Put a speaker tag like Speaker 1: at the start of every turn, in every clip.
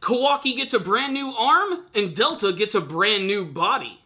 Speaker 1: Kawaki gets a brand new arm, and Delta gets a brand new body.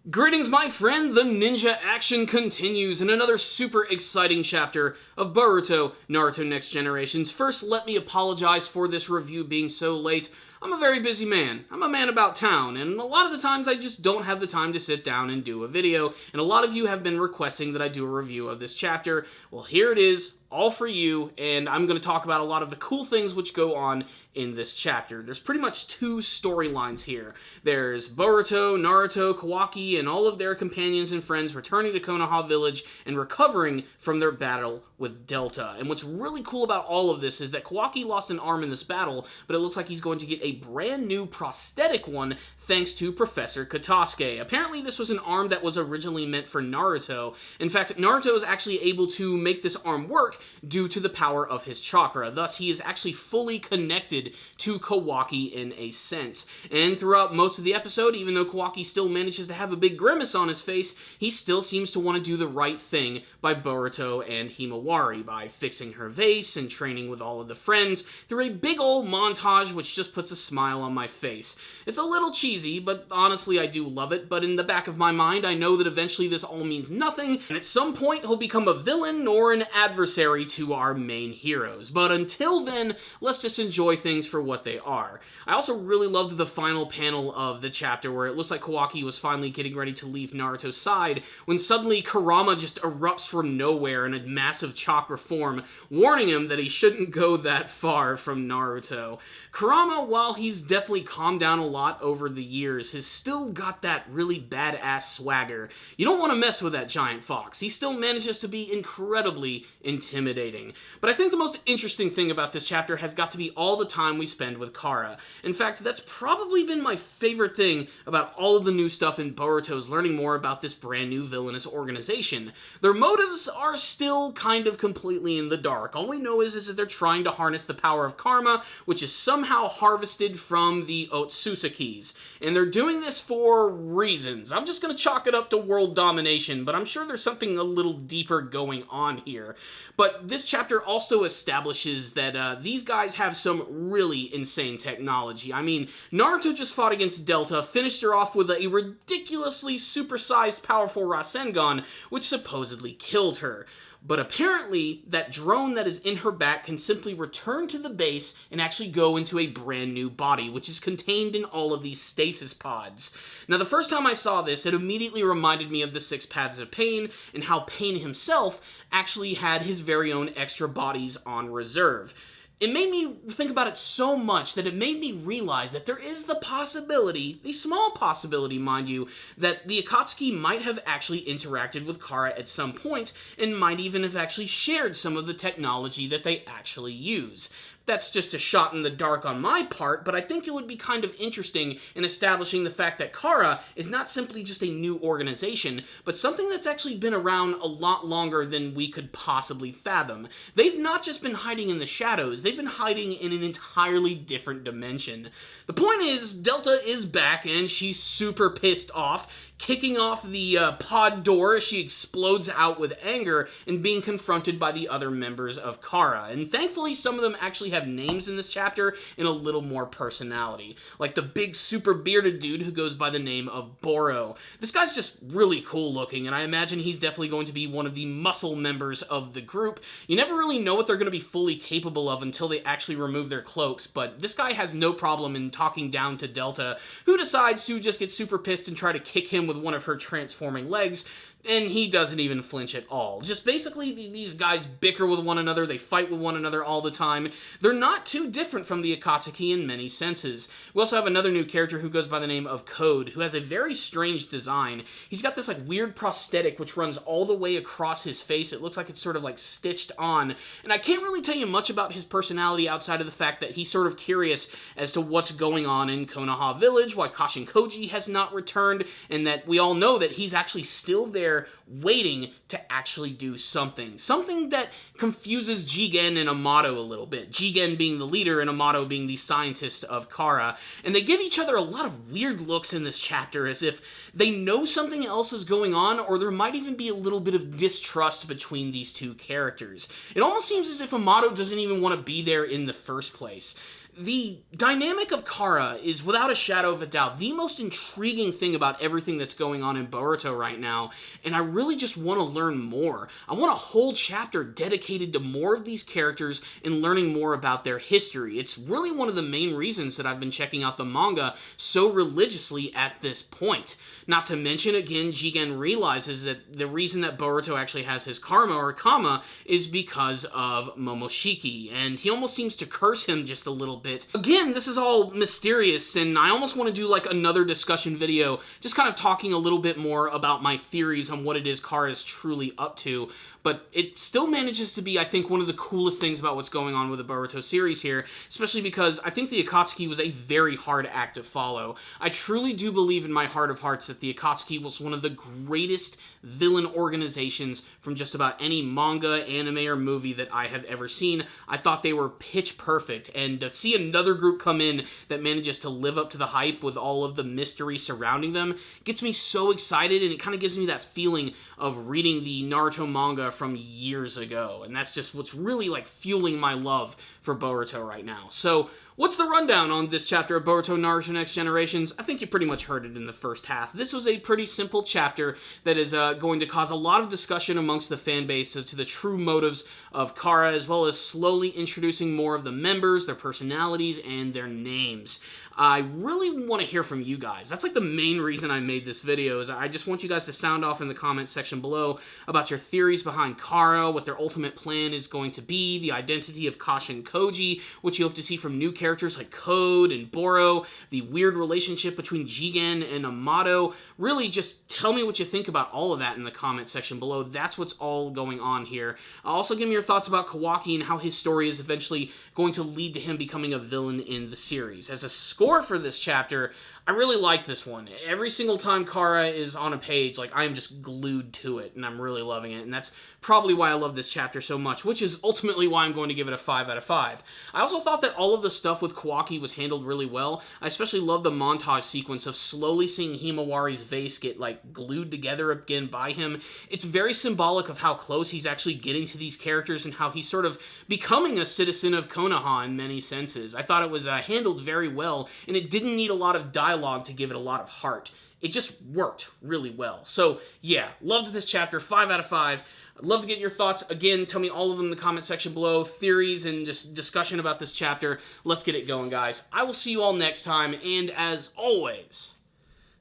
Speaker 1: Greetings, my friend! The ninja action continues in another super exciting chapter of Boruto, Naruto Next Generations. First, let me apologize for this review being so late. I'm a very busy man. I'm a man about town, and a lot of the times I just don't have the time to sit down and do a video, and a lot of you have been requesting that I do a review of this chapter. Well, here it is, all for you, and I'm going to talk about a lot of the cool things which go on in this chapter. There's pretty much two storylines here. There's Boruto, Naruto, Kawaki, and all of their companions and friends returning to Konoha Village and recovering from their battle with Delta. And what's really cool about all of this is that Kawaki lost an arm in this battle, but it looks like he's going to get a brand new prosthetic one thanks to Professor Katasuke. Apparently this was an arm that was originally meant for Naruto. In fact, Naruto is actually able to make this arm work due to the power of his chakra. Thus, he is actually fully connected to Kawaki in a sense. And throughout most of the episode, even though Kawaki still manages to have a big grimace on his face, he still seems to want to do the right thing by Boruto and Himawari, by fixing her vase and training with all of the friends through a big old montage which just puts a smile on my face. It's a little cheesy, but honestly I do love it, but in the back of my mind I know that eventually this all means nothing, and at some point he'll become a villain or an adversary to our main heroes. But until then, let's just enjoy things for what they are. I also really loved the final panel of the chapter where it looks like Kawaki was finally getting ready to leave Naruto's side when suddenly Kurama just erupts from nowhere in a massive chakra form, warning him that he shouldn't go that far from Naruto. Kurama, while he's definitely calmed down a lot over the years, has still got that really badass swagger. You don't want to mess with that giant fox. He still manages to be incredibly intimidating. But I think the most interesting thing about this chapter has got to be all the time we spend with Kara. In fact, that's probably been my favorite thing about all of the new stuff in Boruto, is learning more about this brand new villainous organization. Their motives are still kind of completely in the dark. All we know is that they're trying to harness the power of karma, which is somehow harvested from the Otsusakis. And they're doing this for reasons. I'm just going to chalk it up to world domination, but I'm sure there's something a little deeper going on here. But this chapter also establishes that these guys have some really insane technology. I mean, Naruto just fought against Delta, finished her off with a ridiculously supersized powerful Rasengan, which supposedly killed her. But apparently, that drone that is in her back can simply return to the base and actually go into a brand new body, which is contained in all of these stasis pods. Now, the first time I saw this, it immediately reminded me of the Six Paths of Pain, and how Pain himself actually had his very own extra bodies on reserve. It made me think about it so much that it made me realize that there is the possibility, a small possibility, mind you, that the Akatsuki might have actually interacted with Kara at some point and might even have actually shared some of the technology that they actually use. That's just a shot in the dark on my part, but I think it would be kind of interesting in establishing the fact that Kara is not simply just a new organization, but something that's actually been around a lot longer than we could possibly fathom. They've not just been hiding in the shadows, they've been hiding in an entirely different dimension. The point is, Delta is back and she's super pissed off, kicking off the pod door as she explodes out with anger and being confronted by the other members of Kara. And thankfully, some of them actually have names in this chapter and a little more personality. Like the big super bearded dude who goes by the name of Boro. This guy's just really cool looking, and I imagine he's definitely going to be one of the muscle members of the group. You never really know what they're going to be fully capable of until they actually remove their cloaks, but this guy has no problem in talking down to Delta, who decides to just get super pissed and try to kick him with one of her transforming legs, and he doesn't even flinch at all. Just basically, these guys bicker with one another, they fight with one another all the time. They're not too different from the Akatsuki in many senses. We also have another new character who goes by the name of Code, who has a very strange design. He's got this like weird prosthetic which runs all the way across his face. It looks like it's sort of like stitched on, and I can't really tell you much about his personality outside of the fact that he's sort of curious as to what's going on in Konoha Village, why Kashin Koji has not returned, and that we all know that he's actually still there there waiting to actually do something. Something that confuses Jigen and Amato a little bit. Jigen being the leader and Amato being the scientist of Kara. And they give each other a lot of weird looks in this chapter, as if they know something else is going on, or there might even be a little bit of distrust between these two characters. It almost seems as if Amato doesn't even want to be there in the first place. The dynamic of Kara is, without a shadow of a doubt, the most intriguing thing about everything that's going on in Boruto right now, and I really just want to learn more. I want a whole chapter dedicated to more of these characters and learning more about their history. It's really one of the main reasons that I've been checking out the manga so religiously at this point. Not to mention, again, Jigen realizes that the reason that Boruto actually has his karma, or kama, is because of Momoshiki, and he almost seems to curse him just a little bit. Again, this is all mysterious, and I almost want to do like another discussion video, just kind of talking a little bit more about my theories on what it is Kara is truly up to, but it still manages to be, I think, one of the coolest things about what's going on with the Boruto series here, especially because I think the Akatsuki was a very hard act to follow. I truly do believe in my heart of hearts that the Akatsuki was one of the greatest villain organizations from just about any manga, anime, or movie that I have ever seen. I thought they were pitch perfect, and to see another group come in that manages to live up to the hype with all of the mystery surrounding them gets me so excited, and it kind of gives me that feeling of reading the Naruto manga from years ago, and that's just what's really like fueling my love for Boruto right now. So what's the rundown on this chapter of Boruto Naruto Next Generations? I think you pretty much heard it in the first half. This was a pretty simple chapter that is going to cause a lot of discussion amongst the fan base to the true motives of Kara, as well as slowly introducing more of the members, their personalities, and their names. I really want to hear from you guys. That's like the main reason I made this video, is I just want you guys to sound off in the comment section below about your theories behind Kara, what their ultimate plan is going to be, the identity of Kasha and Koji, which you hope to see from new characters like Code and Boro, the weird relationship between Jigen and Amato. Really, just tell me what you think about all of that in the comment section below. That's what's all going on here. Also, give me your thoughts about Kawaki and how his story is eventually going to lead to him becoming a villain in the series. As a score for this chapter, I really liked this one. Every single time Kara is on a page, like, I am just glued to it, and I'm really loving it, and that's probably why I love this chapter so much, which is ultimately why I'm going to give it a 5 out of 5. I also thought that all of the stuff with Kawaki was handled really well. I especially love the montage sequence of slowly seeing Himawari's vase get, like, glued together again by him. It's very symbolic of how close he's actually getting to these characters and how he's sort of becoming a citizen of Konoha in many senses. I thought it was handled very well, and it didn't need a lot of dialogue to give it a lot of heart. It just worked really well. So yeah, loved this chapter, 5 out of 5. I'd love to get your thoughts. Again, tell me all of them in the comment section below, theories and just discussion about this chapter. Let's get it going, guys. I will see you all next time, and as always,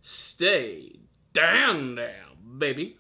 Speaker 1: stay down, baby.